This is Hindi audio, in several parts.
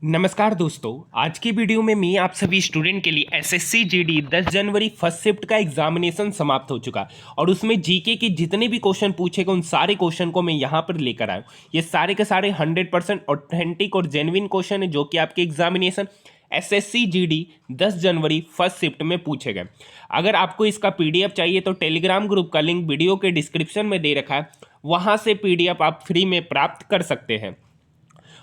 नमस्कार दोस्तों। आज की वीडियो में मैं आप सभी स्टूडेंट के लिए एसएससी जीडी 10 जनवरी फर्स्ट शिफ्ट का एग्जामिनेशन समाप्त हो चुका और उसमें जीके के जितने भी क्वेश्चन पूछे गए उन सारे क्वेश्चन को मैं यहाँ पर लेकर आया हूँ। ये सारे के सारे 100% ऑथेंटिक और जेन्युइन क्वेश्चन है जो कि आपके एग्जामिनेशन एसएससी जीडी 10 जनवरी फर्स्ट शिफ्ट में पूछे गए। अगर आपको इसका पीडीएफ चाहिए तो टेलीग्राम ग्रुप का लिंक वीडियो के डिस्क्रिप्शन में दे रखा है, वहाँ से पीडीएफ आप फ्री में प्राप्त कर सकते हैं।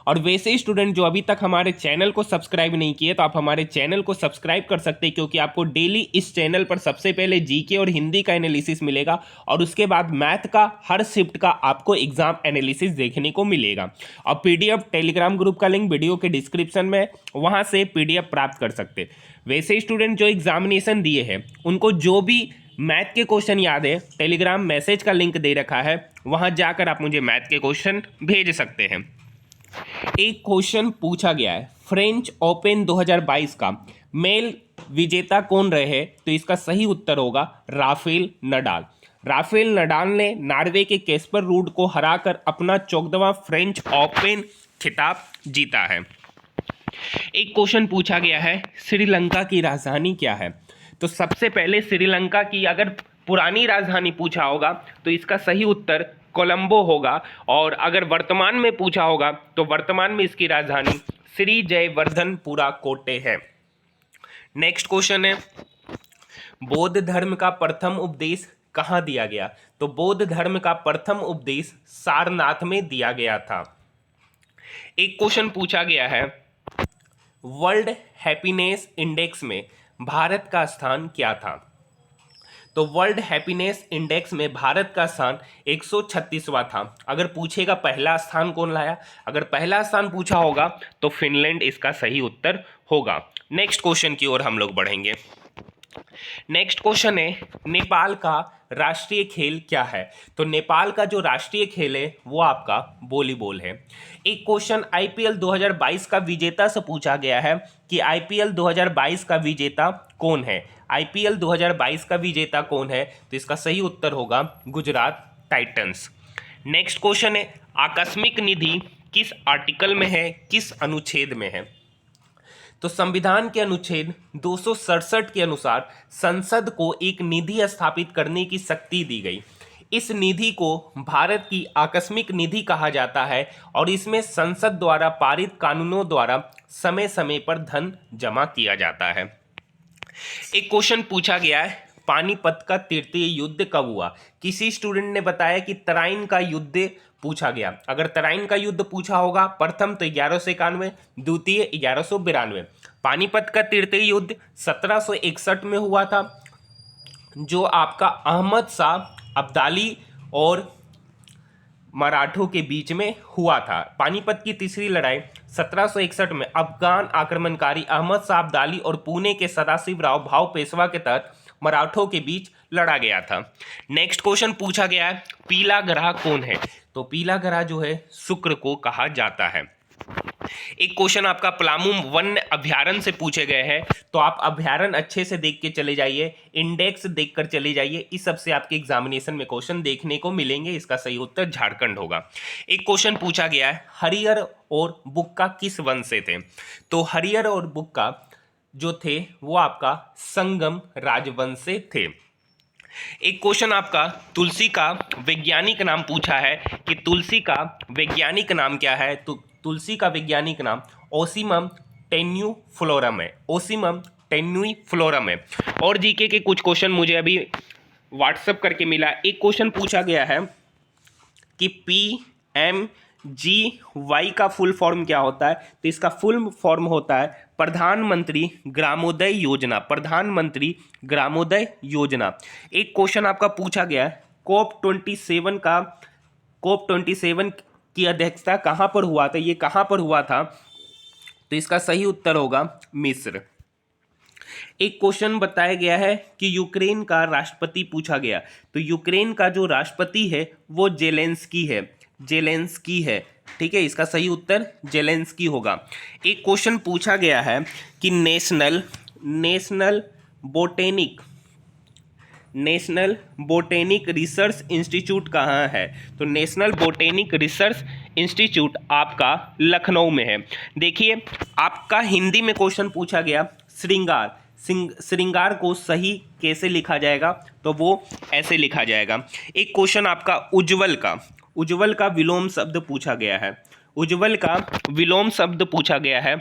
और वैसे ही स्टूडेंट जो अभी तक हमारे चैनल को सब्सक्राइब नहीं किए तो आप हमारे चैनल को सब्सक्राइब कर सकते हैं, क्योंकि आपको डेली इस चैनल पर सबसे पहले जीके और हिंदी का एनालिसिस मिलेगा और उसके बाद मैथ का हर शिफ्ट का आपको एग्जाम एनालिसिस देखने को मिलेगा। और पीडीएफ टेलीग्राम ग्रुप का लिंक वीडियो के डिस्क्रिप्शन में, वहाँ से पीडीएफ प्राप्त कर सकते हैं। वैसे ही स्टूडेंट जो एग्जामिनेशन दिए हैं उनको जो भी मैथ के क्वेश्चन याद है, टेलीग्राम मैसेज का लिंक दे रखा है, वहाँ जाकर आप मुझे मैथ के क्वेश्चन भेज सकते हैं। एक क्वेश्चन पूछा गया है, फ्रेंच ओपन 2022 का मेल विजेता कौन रहे? तो इसका सही उत्तर होगा राफेल नडाल। राफेल नडाल ने नॉर्वे के कैस्पर रूड को हराकर अपना 14वां फ्रेंच ओपन खिताब जीता है। एक क्वेश्चन पूछा गया है, श्रीलंका की राजधानी क्या है? तो सबसे पहले श्रीलंका की अगर पुरानी राजधानी पूछा होगा तो इसका सही उत्तर कोलंबो होगा, और अगर वर्तमान में पूछा होगा तो वर्तमान में इसकी राजधानी श्री जयवर्धनपुरा कोटे है। नेक्स्ट क्वेश्चन है, बौद्ध धर्म का प्रथम उपदेश कहाँ दिया गया? तो बौद्ध धर्म का प्रथम उपदेश सारनाथ में दिया गया था। एक क्वेश्चन पूछा गया है, वर्ल्ड हैप्पीनेस इंडेक्स में भारत का स्थान क्या था? तो वर्ल्ड हैप्पीनेस इंडेक्स में भारत का स्थान 136वां था। अगर पूछेगा पहला स्थान कौन लाया, अगर पहला स्थान पूछा होगा तो फिनलैंड इसका सही उत्तर होगा। नेक्स्ट क्वेश्चन की ओर हम लोग बढ़ेंगे। नेक्स्ट क्वेश्चन है, नेपाल का राष्ट्रीय खेल क्या है? तो नेपाल का जो राष्ट्रीय खेल है वो आपका वॉलीबॉल है। एक क्वेश्चन आईपीएल 2022 का विजेता से पूछा गया है कि आईपीएल 2022 का विजेता कौन है? आईपीएल 2022 का विजेता कौन है? तो इसका सही उत्तर होगा गुजरात टाइटंस। नेक्स्ट क्वेश्चन है, आकस्मिक निधि किस आर्टिकल में है, किस अनुच्छेद में है? तो संविधान के अनुच्छेद 267 के अनुसार संसद को एक निधि स्थापित करने की शक्ति दी गई। इस निधि को भारत की आकस्मिक निधि कहा जाता है और इसमें संसद द्वारा पारित कानूनों द्वारा समय समय पर धन जमा किया जाता है। एक क्वेश्चन पूछा गया है, पानीपत का तृतीय युद्ध कब हुआ? किसी स्टूडेंट ने बताया कि तराइन का युद्ध पूछा गया। अगर तराइन का युद्ध पूछा होगा प्रथम तो 1191, द्वितीय 1192। पानीपत का तृतीय युद्ध 1761 में हुआ था, जो आपका अहमद शाह अब्दाली और मराठों के बीच में हुआ था। पानीपत की तीसरी लड़ाई 1761 में अफगान आक्रमणकारी अहमद शाह अब्दाली और पुणे के सदाशिवराव भाऊ पेशवा के तहत मराठों के बीच लड़ा गया था। नेक्स्ट क्वेश्चन पूछा गया है, पीला ग्रह कौन है? तो पीला ग्रह जो है शुक्र को कहा जाता है। एक क्वेश्चन आपका पलामू वन्य अभ्यारण्य से पूछे गए हैं, तो आप अभ्यारण्य अच्छे से देख के चले जाइए, इंडेक्स देखकर चले जाइए। इस सब से आपके एग्जामिनेशन में क्वेश्चन देखने को मिलेंगे। इसका सही उत्तर झारखंड होगा। एक क्वेश्चन पूछा गया है, हरियर और बुक्का किस वंश से थे? तो हरियर और बुक्का जो थे वो आपका संगम राजवंश से थे। एक क्वेश्चन आपका तुलसी का वैज्ञानिक नाम पूछा है कि तुलसी का वैज्ञानिक नाम क्या है? तो तुलसी का वैज्ञानिक नाम ओसिमम टेन्यूफ्लोरम है। ओसिमम टेन्यूफ्लोरम है। और जीके के कुछ क्वेश्चन मुझे अभी व्हाट्सएप करके मिला। एक क्वेश्चन पूछा गया है कि PMGY का फुल फॉर्म क्या होता है? तो इसका फुल फॉर्म होता है प्रधानमंत्री ग्रामोदय योजना। प्रधानमंत्री ग्रामोदय योजना। एक क्वेश्चन आपका पूछा गया है, COP 27 की अध्यक्षता कहाँ पर हुआ था? ये कहाँ पर हुआ था? तो इसका सही उत्तर होगा मिस्र। एक क्वेश्चन बताया गया है कि यूक्रेन का राष्ट्रपति पूछा गया। तो यूक्रेन का जो राष्ट्रपति है वो जेलेंस्की है। जेलेंस्की है, ठीक है। इसका सही उत्तर जेलेंस्की होगा। एक क्वेश्चन पूछा गया है कि national national botanic research institute कहाँ है? तो नेशनल बोटेनिक रिसर्च इंस्टीट्यूट आपका लखनऊ में है। देखिए, आपका हिंदी में क्वेश्चन पूछा गया श्रृंगार, श्रृंगार को सही कैसे लिखा जाएगा? तो वो ऐसे लिखा जाएगा। एक क्वेश्चन आपका उज्ज्वल का विलोम शब्द पूछा गया है। उज्ज्वल का विलोम शब्द पूछा गया है,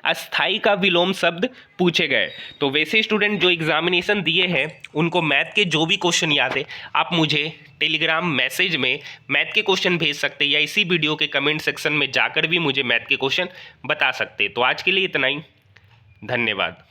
अस्थाई का विलोम शब्द पूछे गए। तो वैसे स्टूडेंट जो एग्जामिनेशन दिए हैं उनको मैथ के जो भी क्वेश्चन याद है आप मुझे टेलीग्राम मैसेज में मैथ के क्वेश्चन भेज सकते हैं, या इसी वीडियो के कमेंट सेक्शन में जाकर भी मुझे मैथ के क्वेश्चन बता सकते हैं। तो आज के लिए इतना ही, धन्यवाद।